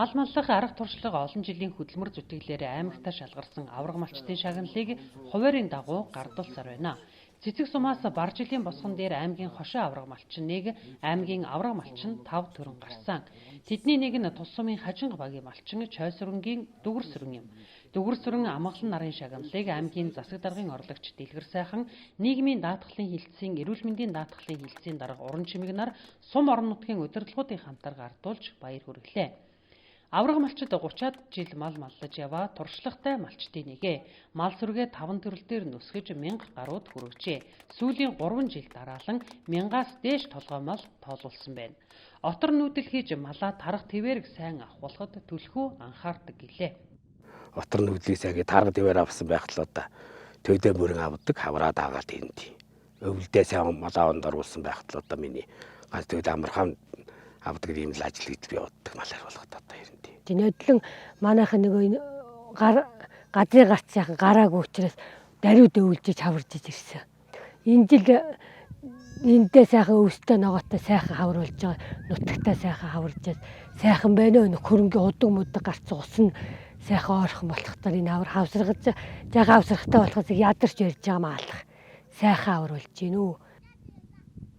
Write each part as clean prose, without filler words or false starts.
Мал маллах арга туршлага олон жилийн хөдөлмөр зүтгэлээр аймагтаа шалгарсан авраг малчтын шагналыг хуваарийн дагуу гардуулсаар байна. Цэцэг сумаас бар жилийн босгон дээр аймгийн хошин авраг малчин 1, аймгийн авраг малчин 5 төрөн гарсан. Тэдний нэг нь тус сумын хажинга багийн малчин Чойсрөнгийн Дүгэрсрэн юм. Дүгэрсрэн амгалан нарын шагналыг аймгийн засаг даргын орлогч Дэлгэр сайхан нийгмийн даатгалын хилцээний эрүүл мэндийн даатгалын хилцээний дарга уран чимэг нар сум орон нутгийн удирдлагуудын хамтаар гардуулж баяр хүргэлээ. Авраг малчид 30-аад жил мал маллаж яваа туршлагатай малчдын нэгэ. Мал сүргээ 5 төрөл дээр нүсгэж 1000 гаруйд хүргэжээ. Сүүлийн 3 жил дараалан 1000-аас дээш толгой мал тоолуулсан байна. Отор нүүдэл хийж малаа тарах твэрэг сайн авахулахад түлхүү анхаардаг гэлээ. Отор нүүдлийг сайги тарга твэр авсан байх л одоо төдөө мөрөн авдаг хавраад агаад энд. Өвөлдөө сайн малаа онд оруулсан байх л одоо миний ганц төдөө амархан авдаг юм л ажил гэж би боддог малаар болгоод одоо юм. Нөдлөн манайхан нөгөө газрын гарц сайхан гараагүй учраас даруйд өвлжиж хаваржиж ирсэн. Энэ жил эндээ сайхан өвстэй ногоотой сайхан хавруулж байгаа. Нутагтаа сайхан хаваржаад сайхан байна өө хөрөнгө удаг мудаг гарц усан сайхан орхон болохтаар энэ авар хавсаргаж жага авсрахтай болохоос ядарч ярьж байгаа маалах. Сайхан хавруулж гин үү.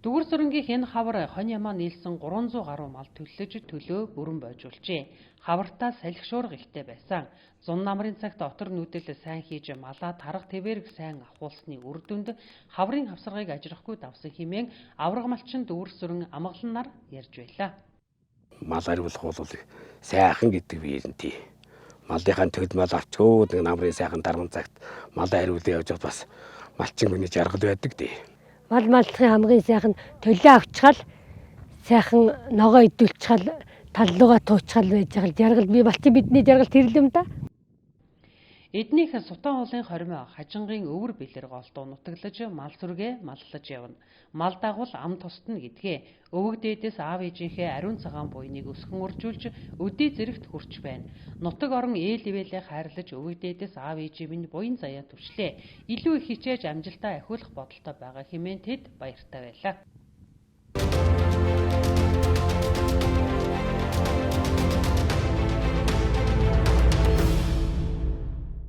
Дүгэрсрэнгийн энэ хавар хонь ямаа нийлсэн 300 гаруй мал төллөж төлөө бүрэн бойжуулжээ. Хавартаа салхи шуурга ихтэй байсан. Зун намрын цагт отор нүүдэл сайн хийж малаа тарах твэрэг сайн авахулсны үр дүнд хаврын хавсаргыг ажрахгүй давсан хэмээн авраг малчин Дүгэрсрэн амгалан нар ярьж байлаа. Мал ариулах бол сайхан гэдэг би энэ. Малынхаа төгд мал авчгүй нэг намрын сайхан дарган цагт малаа ариулаа явж бас малчин хүний жаргал байдаг дээ. Мал маллахын хамгийн сайхан төлөө авчгаал сайхан ногоо идүүлчихэл таллууга туучгаал байж байгаа жаргал би малчин бидний жаргал тэрлэм да. Эднийх сутан уулын хоримоо хажингийн өвөр бэлэр голдуу нутаглаж мал сүргээ маллаж явна. Мал дагвал ам тусдна гэдгээ. Өвөг дээдээс аав ээжийнхээ ариун цагаан буйныг өсгөн уржуулж өдий зэрэгт хүрч байна. Нутаг орон ээл ивэлээ хайрлаж өвөг дээдээс аав ээжийн минь буян заяа түвшлээ. Илүү их хичээж амжилтаа ахиулах бодолтой байгаа хэмээн тэд баяртай байлаа.